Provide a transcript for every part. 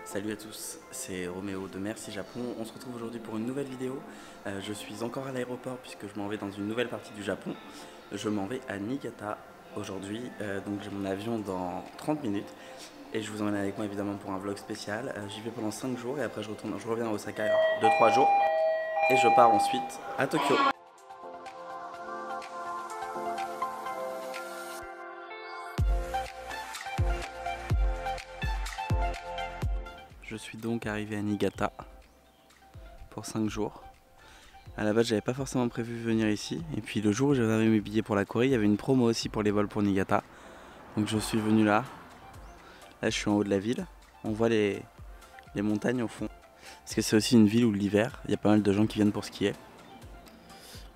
Salut à tous, c'est Roméo de Merci Japon. On se retrouve aujourd'hui pour une nouvelle vidéo. Je suis encore à l'aéroport puisque je m'en vais dans une nouvelle partie du Japon. Je m'en vais à Niigata aujourd'hui, donc j'ai mon avion dans 30 minutes. Et je vous emmène avec moi évidemment pour un vlog spécial. J'y vais pendant 5 jours et après je reviens à Osaka 2-3 jours. Et je pars ensuite à Tokyo. Je suis donc arrivé à Niigata pour 5 jours. À la base, j'avais pas forcément prévu venir ici. Et puis le jour où j'avais mes billets pour la Corée, il y avait une promo aussi pour les vols pour Niigata. Donc je suis venu là. Là, je suis en haut de la ville. On voit les montagnes au fond. Parce que c'est aussi une ville où l'hiver, il y a pas mal de gens qui viennent pour skier.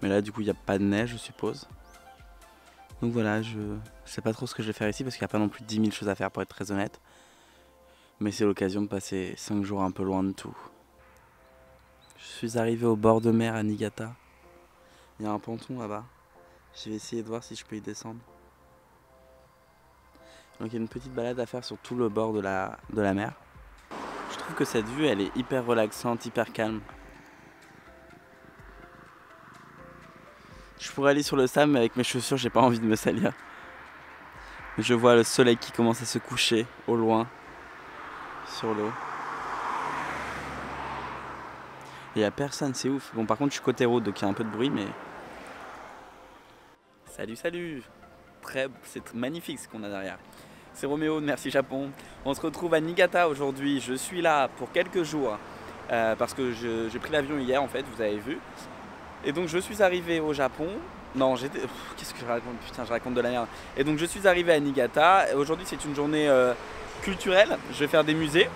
Mais là, du coup, il n'y a pas de neige, je suppose. Donc voilà, je sais pas trop ce que je vais faire ici parce qu'il n'y a pas non plus 10 000 choses à faire pour être très honnête. Mais c'est l'occasion de passer 5 jours un peu loin de tout. Je suis arrivé au bord de mer à Niigata. Il y a un ponton là-bas. Je vais essayer de voir si je peux y descendre. Donc il y a une petite balade à faire sur tout le bord de la mer. Je trouve que cette vue elle est hyper relaxante, hyper calme. Je pourrais aller sur le sable mais avec mes chaussures j'ai pas envie de me salir. Je vois le soleil qui commence à se coucher au loin sur l'eau. Il n'y a personne, c'est ouf. Bon par contre je suis côté route donc il y a un peu de bruit mais... Salut salut. C'est magnifique ce qu'on a derrière. C'est Roméo de Merci Japon. On se retrouve à Niigata aujourd'hui. Je suis là pour quelques jours parce que j'ai pris l'avion hier en fait, vous avez vu. Et donc je suis arrivé au Japon. Non, j'étais... Qu'est-ce que je raconte? Putain, je raconte de la merde. Et donc je suis arrivé à Niigata. Aujourd'hui c'est une journée culturelle. Je vais faire des musées.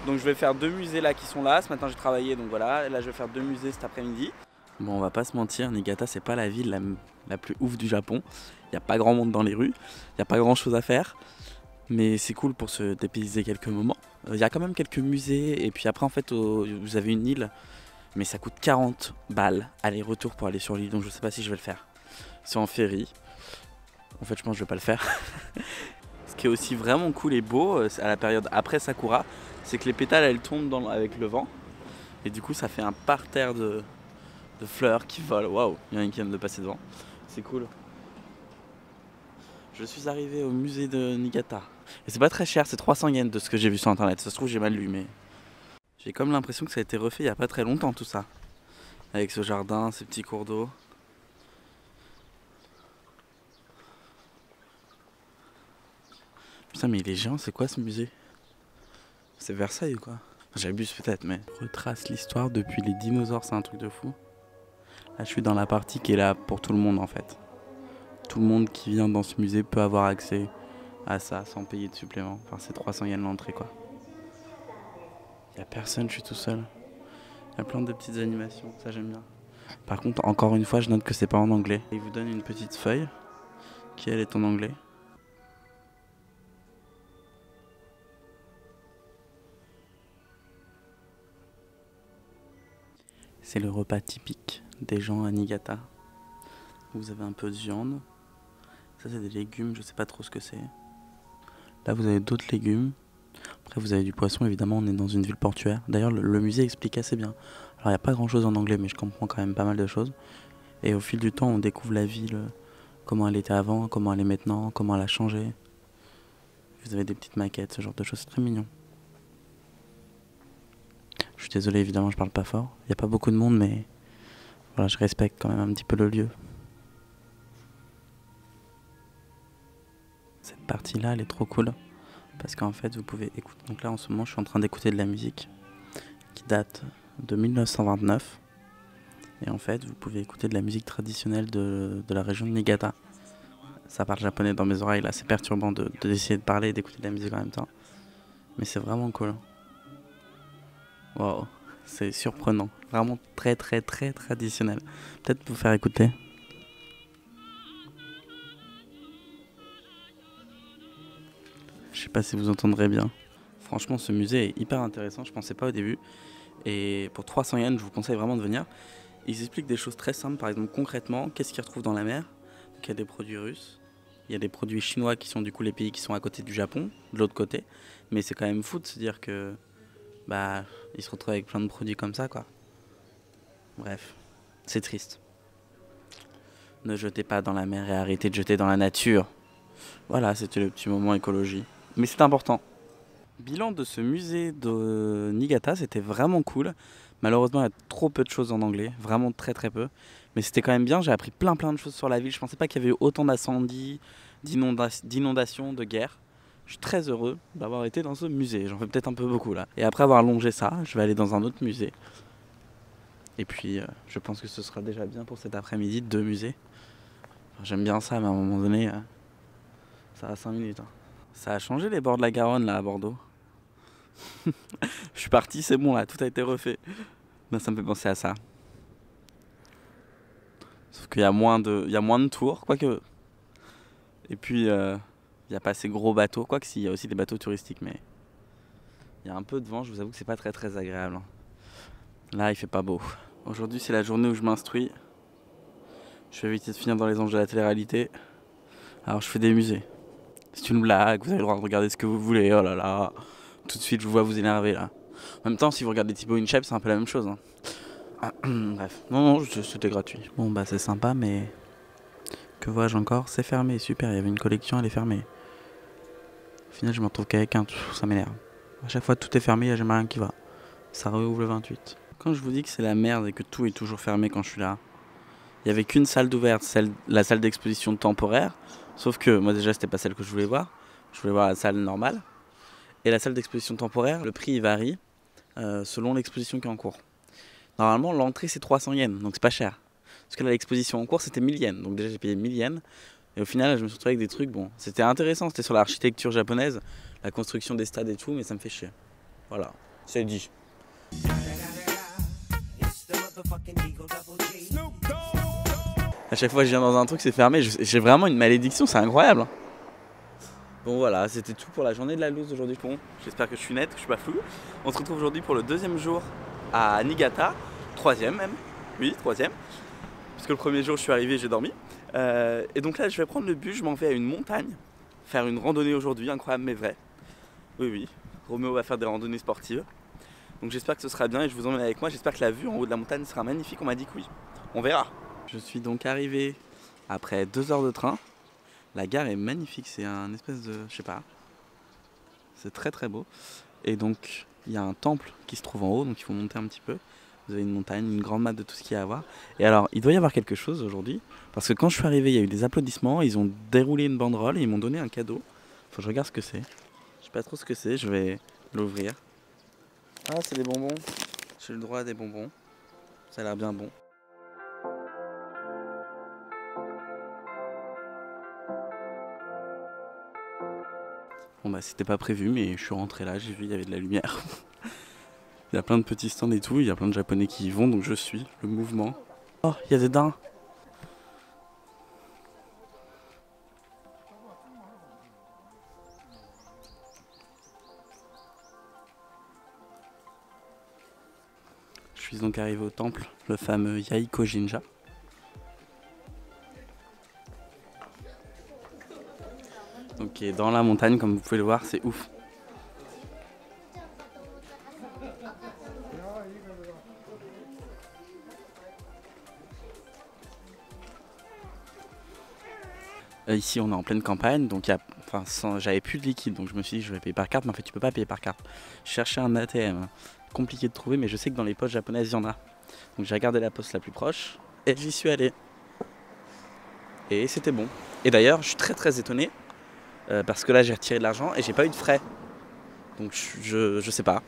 Donc je vais faire 2 musées là qui sont là. Ce matin j'ai travaillé donc voilà. Là je vais faire 2 musées cet après-midi. Bon on va pas se mentir, Niigata c'est pas la ville la plus ouf du Japon. Il n'y a pas grand monde dans les rues. Il n'y a pas grand chose à faire. Mais c'est cool pour se dépayser quelques moments. Il y a quand même quelques musées et puis après en fait vous avez une île. Mais ça coûte 40 balles aller-retour pour aller sur l'île, donc je sais pas si je vais le faire. C'est en ferry. En fait, je pense que je vais pas le faire. Ce qui est aussi vraiment cool et beau à la période après Sakura, c'est que les pétales elles tombent avec le vent. Et du coup, ça fait un parterre de fleurs qui volent. Waouh, il y en a une qui vient de passer devant. C'est cool. Je suis arrivé au musée de Niigata. Et c'est pas très cher, c'est 300 yens de ce que j'ai vu sur internet. Ça se trouve, j'ai mal lu, mais j'ai comme l'impression que ça a été refait il y a pas très longtemps tout ça. Avec ce jardin, ces petits cours d'eau. Putain mais il est géant, c'est quoi ce musée? C'est Versailles ou quoi? J'abuse peut-être mais... Retrace l'histoire depuis les dinosaures, c'est un truc de fou. Là je suis dans la partie qui est là pour tout le monde en fait. Tout le monde qui vient dans ce musée peut avoir accès à ça sans payer de supplément. Enfin c'est 300 yens l'entrée quoi. Y a personne, je suis tout seul. Y a plein de petites animations, ça j'aime bien. Par contre encore une fois je note que c'est pas en anglais. Il vous donne une petite feuille qui elle est en anglais. C'est le repas typique des gens à Niigata. Vous avez un peu de viande. Ça c'est des légumes, je sais pas trop ce que c'est. Là vous avez d'autres légumes. Après vous avez du poisson, évidemment on est dans une ville portuaire. D'ailleurs le musée explique assez bien. Alors il n'y a pas grand chose en anglais mais je comprends quand même pas mal de choses. Et au fil du temps on découvre la ville, comment elle était avant, comment elle est maintenant, comment elle a changé. Vous avez des petites maquettes, ce genre de choses, c'est très mignon. Je suis désolé évidemment je parle pas fort. Il n'y a pas beaucoup de monde mais voilà, je respecte quand même un petit peu le lieu. Cette partie là elle est trop cool. Parce qu'en fait vous pouvez écouter. Donc là en ce moment je suis en train d'écouter de la musique qui date de 1929. Et en fait vous pouvez écouter de la musique traditionnelle de la région de Niigata. Ça parle japonais dans mes oreilles là, c'est perturbant d'essayer de parler et d'écouter de la musique en même temps. Mais c'est vraiment cool. Wow, c'est surprenant. Vraiment très très très traditionnel. Peut-être vous faire écouter. Je sais pas si vous entendrez bien. Franchement ce musée est hyper intéressant, je pensais pas au début. Et pour 300 yens je vous conseille vraiment de venir. Ils expliquent des choses très simples, par exemple concrètement, qu'est-ce qu'ils retrouvent dans la mer. Donc il y a des produits russes, il y a des produits chinois qui sont du coup les pays qui sont à côté du Japon, de l'autre côté. Mais c'est quand même fou de se dire que bah ils se retrouvent avec plein de produits comme ça quoi. Bref, c'est triste. Ne jetez pas dans la mer et arrêtez de jeter dans la nature. Voilà, c'était le petit moment écologie. Mais c'est important. Bilan de ce musée de Niigata, c'était vraiment cool. Malheureusement, il y a trop peu de choses en anglais, vraiment très très peu. Mais c'était quand même bien, j'ai appris plein de choses sur la ville. Je pensais pas qu'il y avait eu autant d'incendies, d'inondations, de guerres. Je suis très heureux d'avoir été dans ce musée, j'en fais peut-être un peu beaucoup là. Et après avoir longé ça, je vais aller dans un autre musée. Et puis je pense que ce sera déjà bien pour cet après-midi, 2 musées. Enfin, j'aime bien ça, mais à un moment donné, ça a 5 minutes. Hein. Ça a changé les bords de la Garonne là à Bordeaux. Je suis parti, c'est bon là, tout a été refait. Ben, ça me fait penser à ça. Sauf qu'il y a moins de tours, quoique. Et puis, il n'y a pas assez gros bateaux, quoique si, il y a aussi des bateaux touristiques, mais il y a un peu de vent, je vous avoue que c'est pas très agréable. Là, il fait pas beau. Aujourd'hui, c'est la journée où je m'instruis. Je vais éviter de finir dans les anges de la télé-réalité. Alors, je fais des musées. C'est une blague, vous avez le droit de regarder ce que vous voulez, oh là là. Tout de suite, je vous vois vous énerver là. En même temps, si vous regardez Thibaut InShape, c'est un peu la même chose. Hein. Bref, non, c'était gratuit. Bon, bah c'est sympa, mais que vois-je encore? C'est fermé, super, il y avait une collection, elle est fermée. Au final, je me retrouve qu'avec un, ça m'énerve. À chaque fois, tout est fermé, il n'y a jamais rien qui va. Ça réouvre le 28. Quand je vous dis que c'est la merde et que tout est toujours fermé quand je suis là, il n'y avait qu'une salle d'ouverte, la salle d'exposition temporaire. Sauf que moi, déjà, c'était pas celle que je voulais voir. Je voulais voir la salle normale. Et la salle d'exposition temporaire, le prix il varie selon l'exposition qui est en cours. Normalement, l'entrée c'est 300 yens, donc c'est pas cher. Parce que là, l'exposition en cours c'était 1000 yens, donc déjà j'ai payé 1000 yens. Et au final, je me suis retrouvé avec des trucs, bon, c'était intéressant, c'était sur l'architecture japonaise, la construction des stades et tout, mais ça me fait chier. Voilà, c'est dit. À chaque fois que je viens dans un truc, c'est fermé, j'ai vraiment une malédiction, c'est incroyable. Hein. Bon voilà, c'était tout pour la journée de la loose d'aujourd'hui. Bon, j'espère que je suis net, que je suis pas flou. On se retrouve aujourd'hui pour le 2e jour à Niigata, 3e même, oui 3e. Parce que le 1er jour je suis arrivé, j'ai dormi. Et donc là je vais prendre le bus, je m'en vais à une montagne, faire une randonnée aujourd'hui, incroyable mais vrai. Oui, Roméo va faire des randonnées sportives. Donc j'espère que ce sera bien et je vous emmène avec moi. J'espère que la vue en haut de la montagne sera magnifique, on m'a dit que oui. On verra. Je suis donc arrivé après 2 heures de train. La gare est magnifique, c'est un espèce de, je sais pas, c'est très beau. Et donc il y a un temple qui se trouve en haut, donc il faut monter un petit peu. Vous avez une montagne, une grande map de tout ce qu'il y a à voir. Et alors il doit y avoir quelque chose aujourd'hui, parce que quand je suis arrivé il y a eu des applaudissements, ils ont déroulé une banderole et ils m'ont donné un cadeau. Faut que je regarde ce que c'est. Je sais pas trop ce que c'est, je vais l'ouvrir. Ah c'est des bonbons, j'ai le droit à des bonbons, ça a l'air bien bon. Bon bah c'était pas prévu mais je suis rentré là, j'ai vu il y avait de la lumière. Il y a plein de petits stands et tout, il y a plein de japonais qui y vont donc je suis le mouvement. Oh il y a des daims. Je suis donc arrivé au temple, le fameux Yaiko Jinja. Donc qui est dans la montagne comme vous pouvez le voir, c'est ouf. Ici on est en pleine campagne, donc j'avais plus de liquide, donc je me suis dit je vais payer par carte, mais en fait tu peux pas payer par carte. Je cherchais un ATM, compliqué de trouver, mais je sais que dans les postes japonaises il y en a. Donc j'ai regardé la poste la plus proche et j'y suis allé. Et c'était bon. Et d'ailleurs je suis très étonné, parce que là j'ai retiré de l'argent et j'ai pas eu de frais. Donc je sais pas.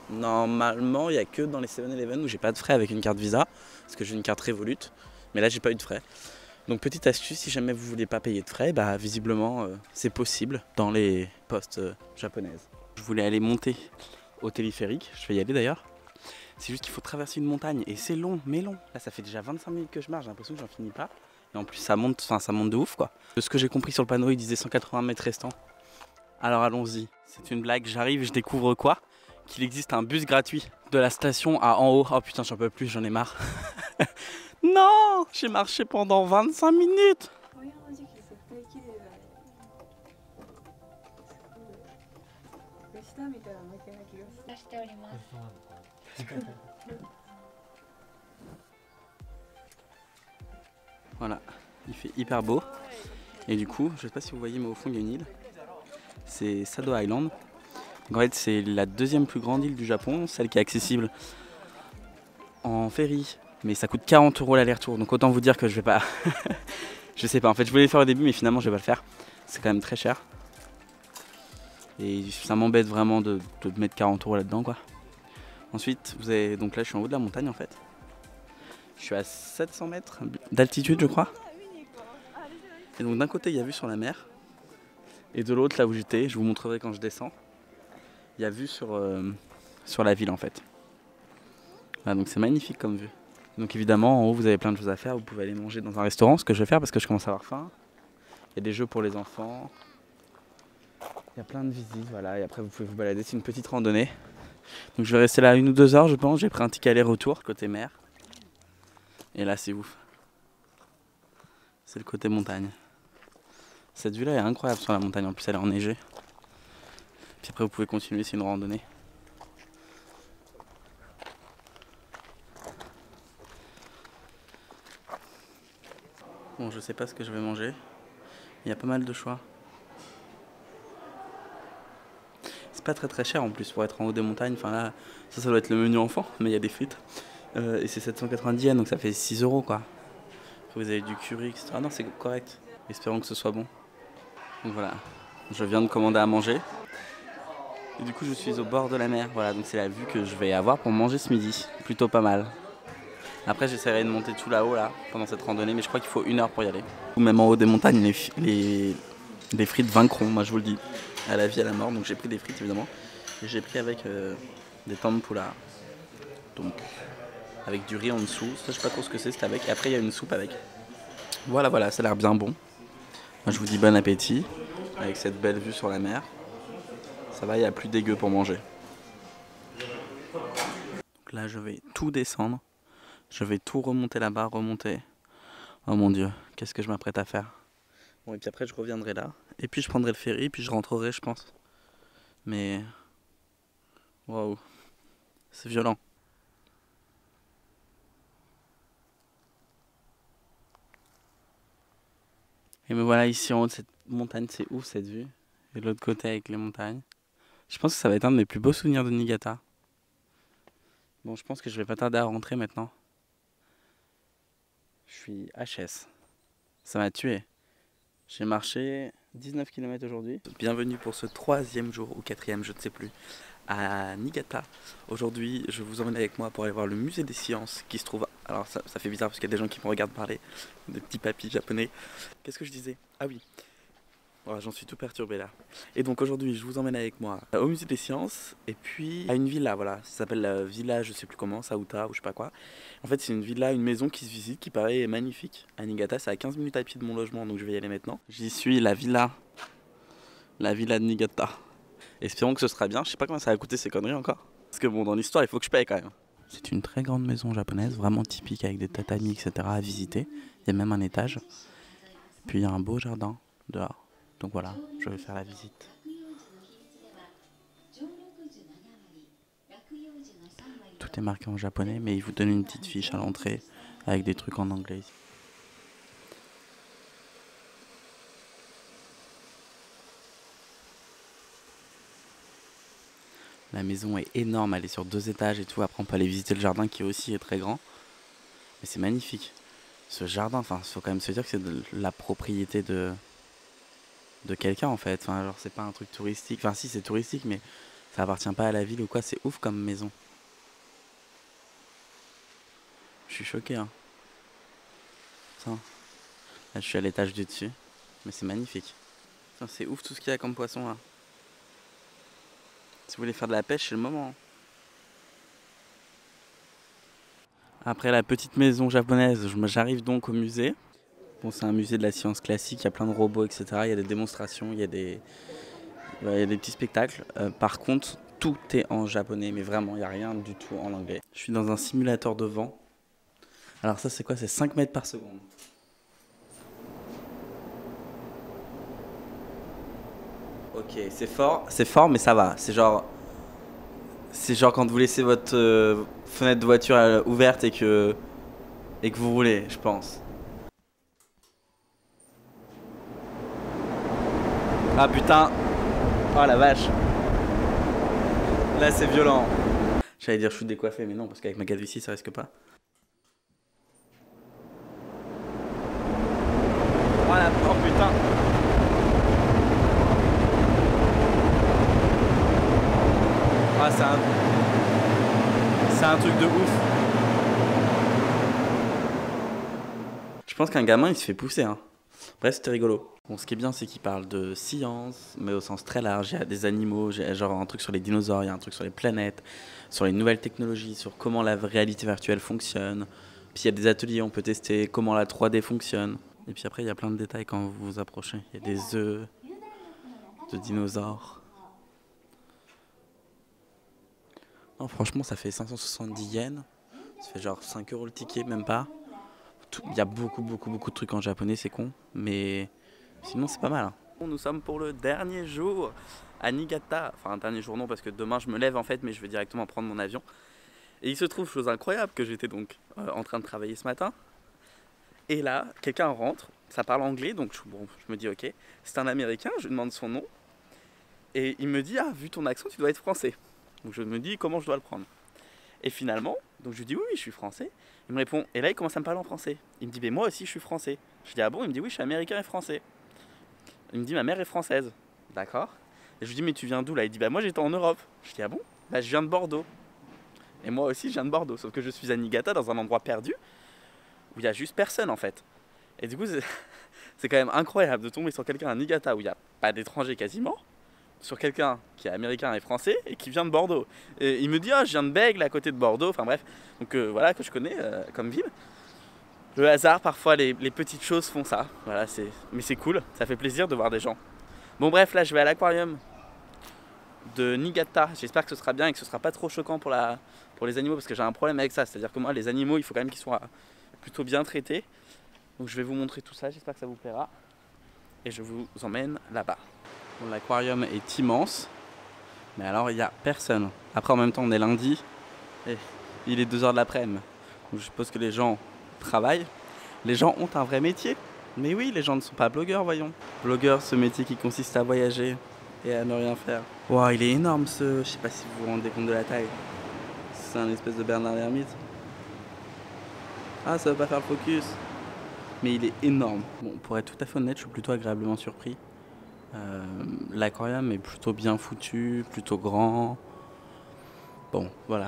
Normalement il n'y a que dans les 7-Eleven où j'ai pas de frais avec une carte Visa, parce que j'ai une carte Revolut, mais là j'ai pas eu de frais. Donc petite astuce, si jamais vous voulez pas payer de frais, bah visiblement c'est possible dans les postes japonaises. Je voulais aller monter au téléphérique, je vais y aller d'ailleurs. C'est juste qu'il faut traverser une montagne et c'est long, mais long. Là ça fait déjà 25 minutes que je marche, j'ai l'impression que j'en finis pas. Et en plus ça monte de ouf quoi. De ce que j'ai compris sur le panneau, il disait 180 mètres restants. Alors allons-y, c'est une blague, j'arrive, je découvre quoi? Qu'il existe un bus gratuit de la station à en haut. Oh putain j'en peux plus, j'en ai marre. Non, j'ai marché pendant 25 minutes. Voilà, il fait hyper beau. Et du coup, je sais pas si vous voyez, mais au fond il y a une île. C'est Sado Island. Donc en fait, c'est la deuxième plus grande île du Japon, celle qui est accessible en ferry. Mais ça coûte 40 € l'aller-retour. Donc autant vous dire que je vais pas. Je sais pas, en fait, je voulais le faire au début, mais finalement, je vais pas le faire. C'est quand même très cher. Et ça m'embête vraiment de mettre 40 € là-dedans, quoi. Ensuite, vous avez. Donc là, je suis en haut de la montagne en fait. Je suis à 700 mètres d'altitude, je crois. Et donc d'un côté, il y a vue sur la mer. Et de l'autre, là où j'étais, je vous montrerai quand je descends, il y a vue sur la ville en fait. Voilà, donc c'est magnifique comme vue. Donc évidemment, en haut, vous avez plein de choses à faire. Vous pouvez aller manger dans un restaurant, ce que je vais faire parce que je commence à avoir faim. Il y a des jeux pour les enfants. Il y a plein de visites, voilà. Et après, vous pouvez vous balader. C'est une petite randonnée. Donc je vais rester là 1 ou 2 heures, je pense. J'ai pris un ticket aller-retour côté mer. Et là, c'est ouf. C'est le côté montagne. Cette vue-là est incroyable sur la montagne. En plus, elle est enneigée. Puis après, vous pouvez continuer. C'est une randonnée. Bon, je sais pas ce que je vais manger. Il y a pas mal de choix. C'est pas très cher en plus pour être en haut des montagnes. Enfin là, ça doit être le menu enfant, mais il y a des frites. Et c'est 790 yens, donc ça fait 6 € quoi. Après, vous avez du curry, etc. Ah non, c'est correct. Espérons que ce soit bon. Donc voilà, je viens de commander à manger. Et du coup, je suis au bord de la mer. Voilà, donc c'est la vue que je vais avoir pour manger ce midi. Plutôt pas mal. Après, j'essaierai de monter tout là-haut là, pendant cette randonnée, mais je crois qu'il faut 1 heure pour y aller. Même en haut des montagnes, les frites vaincront, moi je vous le dis. À la vie, à la mort. Donc j'ai pris des frites évidemment. Et j'ai pris avec des tempura. Donc avec du riz en dessous. Ça, je sais pas trop ce que c'est avec. Et après, il y a une soupe avec. Voilà, ça a l'air bien bon. Moi, je vous dis bon appétit. Avec cette belle vue sur la mer. Ça va, il n'y a plus dégueu pour manger. Donc là, je vais tout descendre. Je vais tout remonter là-bas, remonter. Oh mon dieu, qu'est-ce que je m'apprête à faire. Bon, et puis après, je reviendrai là. Et puis, je prendrai le ferry, puis je rentrerai, je pense. Mais. Waouh. C'est violent. Et me voilà ici en haut de cette montagne, c'est ouf cette vue. Et de l'autre côté avec les montagnes. Je pense que ça va être un de mes plus beaux souvenirs de Niigata. Bon, je pense que je vais pas tarder à rentrer maintenant. Je suis HS. Ça m'a tué. J'ai marché 19 km aujourd'hui. Bienvenue pour ce 3e jour ou 4e, je ne sais plus, à Niigata. Aujourd'hui, je vous emmène avec moi pour aller voir le musée des sciences qui se trouve... Alors ça fait bizarre parce qu'il y a des gens qui me regardent parler, des petits papis japonais. Qu'est-ce que je disais? Ah oui, voilà, j'en suis tout perturbé là. Et donc aujourd'hui, je vous emmène avec moi au musée des sciences et puis à une villa, voilà. Ça s'appelle la villa, je sais plus comment, Sauta ou je sais pas quoi. En fait, c'est une villa, une maison qui se visite, qui paraît magnifique. À Niigata, c'est à 15 minutes à pied de mon logement, donc je vais y aller maintenant. J'y suis, la villa de Niigata. Espérons que ce sera bien. Je sais pas combien ça va coûter ces conneries encore. Parce que bon, dans l'histoire, il faut que je paye quand même. C'est une très grande maison japonaise, vraiment typique avec des tatamis, etc. à visiter. Il y a même un étage. Puis il y a un beau jardin dehors. Donc voilà, je vais faire la visite. Tout est marqué en japonais, mais il vous donne une petite fiche à l'entrée avec des trucs en anglais. La maison est énorme, elle est sur 2 étages et tout. Après, on peut aller visiter le jardin qui aussi est très grand. Mais c'est magnifique. Ce jardin, enfin, il faut quand même se dire que c'est de la propriété de quelqu'un en fait. Enfin, genre, c'est pas un truc touristique. Enfin, si, c'est touristique, mais ça appartient pas à la ville ou quoi. C'est ouf comme maison. Je suis choqué, hein. Tiens. Là, je suis à l'étage du dessus. Mais c'est magnifique. Tiens, c'est ouf tout ce qu'il y a comme poisson là. Si vous voulez faire de la pêche, c'est le moment. Après la petite maison japonaise, j'arrive donc au musée. Bon, c'est un musée de la science classique, il y a plein de robots, etc. Il y a des démonstrations, il y a des petits spectacles. Par contre, tout est en japonais, mais vraiment, il n'y a rien du tout en anglais. Je suis dans un simulateur de vent. Alors ça, c'est quoi? C'est 5 mètres par seconde. Ok, c'est fort, mais ça va. C'est genre quand vous laissez votre fenêtre de voiture ouverte et que vous roulez, je pense. Ah putain, oh la vache, là c'est violent. J'allais dire je suis décoiffé, mais non, parce qu'avec ma calvitie ça risque pas. Voilà, oh putain. Ah, c'est un truc de ouf. Je pense qu'un gamin il se fait pousser, hein. Bref, c'était rigolo. Bon, ce qui est bien, c'est qu'il parle de science, mais au sens très large. Il y a des animaux, genre un truc sur les dinosaures, il y a un truc sur les planètes, sur les nouvelles technologies, sur comment la réalité virtuelle fonctionne. Puis il y a des ateliers, on peut tester comment la 3D fonctionne. Et puis après, il y a plein de détails quand vous vous approchez. Il y a des œufs de dinosaures. Non, franchement, ça fait 570 yens. Ça fait genre 5 euros le ticket, même pas. Il y a beaucoup de trucs en japonais, c'est con. Mais sinon, c'est pas mal, hein. Nous sommes pour le dernier jour à Niigata. Enfin, un dernier jour non, parce que demain je me lève en fait, mais je vais directement prendre mon avion. Et il se trouve, chose incroyable, que j'étais donc en train de travailler ce matin. Et là, quelqu'un rentre, ça parle anglais, donc je me dis ok, c'est un américain, je lui demande son nom. Et il me dit, ah, vu ton accent, tu dois être français. Donc je me dis, comment je dois le prendre? Et finalement, donc je lui dis, oui, je suis français. Il me répond, et là, il commence à me parler en français. Il me dit, mais moi aussi, je suis français. Je dis, ah bon? Il me dit, oui, je suis américain et français. Il me dit, ma mère est française. D'accord. Et je lui dis, mais tu viens d'où là? Il dit, bah moi, j'étais en Europe. Je dis, ah bon? Bah, je viens de Bordeaux. Et moi aussi, je viens de Bordeaux. Sauf que je suis à Niigata, dans un endroit perdu, où il n'y a juste personne, en fait. Et du coup, c'est quand même incroyable de tomber sur quelqu'un à Niigata, où il n'y a pas d'étrangers quasiment, sur quelqu'un qui est américain et français et qui vient de Bordeaux. Et il me dit, ah, je viens de Bègle, à côté de Bordeaux, enfin bref, donc voilà, que je connais comme ville. Le hasard, parfois, les petites choses font ça. Voilà, mais c'est cool, ça fait plaisir de voir des gens. Bon bref, là je vais à l'aquarium de Niigata. J'espère que ce sera bien et que ce sera pas trop choquant pour les animaux, parce que j'ai un problème avec ça. C'est-à-dire que moi, les animaux, il faut quand même qu'ils soient plutôt bien traités. Donc je vais vous montrer tout ça, j'espère que ça vous plaira. Et je vous emmène là-bas. Bon, l'aquarium est immense, mais alors il n'y a personne. Après, en même temps, on est lundi et il est 2 h de l'après-midi. Donc je suppose que les gens travaillent. Les gens ont un vrai métier. Mais oui, les gens ne sont pas blogueurs, voyons. Blogueur, ce métier qui consiste à voyager et à ne rien faire. Wow, il est énorme ce... Je sais pas si vous vous rendez compte de la taille. C'est un espèce de Bernard l'ermite. Ah, ça va pas faire le focus. Mais il est énorme. Bon, pour être tout à fait honnête, je suis plutôt agréablement surpris. L'aquarium est plutôt bien foutu, plutôt grand. Bon, voilà.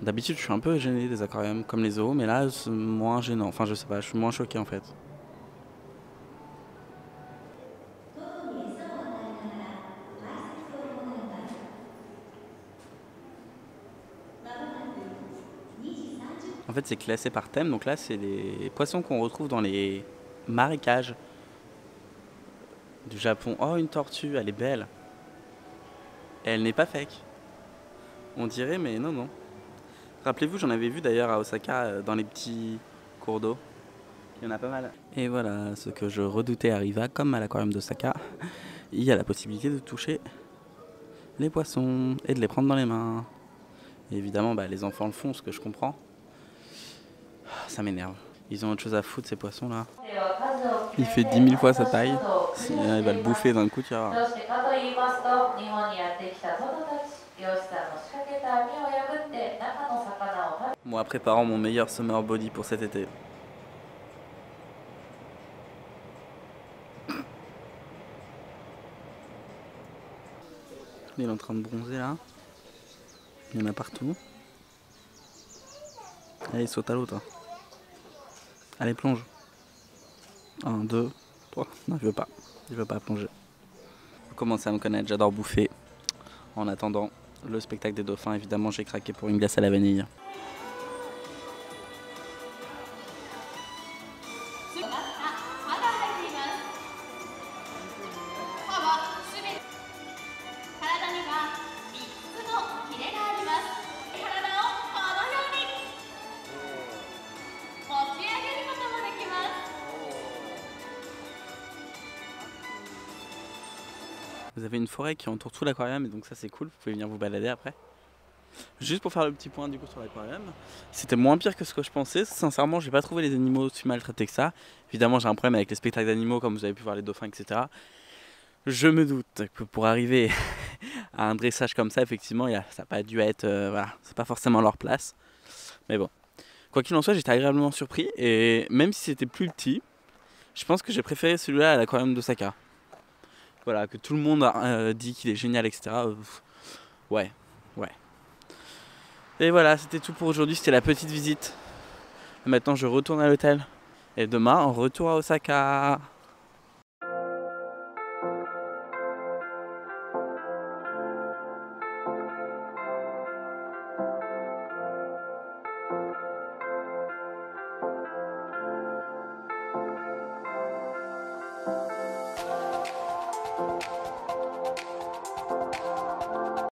D'habitude, je suis un peu gêné des aquariums comme les zoos, mais là, c'est moins gênant. Enfin, je sais pas, je suis moins choqué en fait. En fait, c'est classé par thème. Donc là, c'est les poissons qu'on retrouve dans les marécages du Japon. Oh, une tortue, elle est belle. Et elle n'est pas fake. On dirait, mais non, non. Rappelez-vous, j'en avais vu d'ailleurs à Osaka, dans les petits cours d'eau. Il y en a pas mal. Et voilà, ce que je redoutais arriva, comme à l'aquarium d'Osaka. Il y a la possibilité de toucher les poissons et de les prendre dans les mains. Et évidemment, bah, les enfants le font, ce que je comprends. Ça m'énerve. Ils ont autre chose à foutre, ces poissons-là. Il fait 10 000 fois sa taille. Si il va le bouffer d'un coup, tu vas voir. Moi, préparant mon meilleur summer body pour cet été. Il est en train de bronzer là. Il y en a partout. Allez, saute à l'eau, toi. Allez, plonge. 1, 2, 3. Non, je veux pas. Je veux pas plonger. Vous commencez à me connaître, j'adore bouffer. En attendant le spectacle des dauphins, évidemment, j'ai craqué pour une glace à la vanille. Vous avez une forêt qui entoure tout l'aquarium et donc ça c'est cool, vous pouvez venir vous balader après. Juste pour faire le petit point du coup sur l'aquarium, c'était moins pire que ce que je pensais. Sincèrement, j'ai pas trouvé les animaux aussi maltraités que ça. Évidemment, j'ai un problème avec les spectacles d'animaux, comme vous avez pu voir les dauphins, etc. Je me doute que pour arriver à un dressage comme ça, effectivement, ça n'a pas dû être, voilà, c'est pas forcément leur place. Mais bon, quoi qu'il en soit, j'étais agréablement surpris et même si c'était plus petit, je pense que j'ai préféré celui-là à l'aquarium d'Osaka. Voilà, que tout le monde a dit qu'il est génial, etc. Ouais, ouais. Et voilà, c'était tout pour aujourd'hui, c'était la petite visite. Maintenant, je retourne à l'hôtel. Et demain, on retourne à Osaka.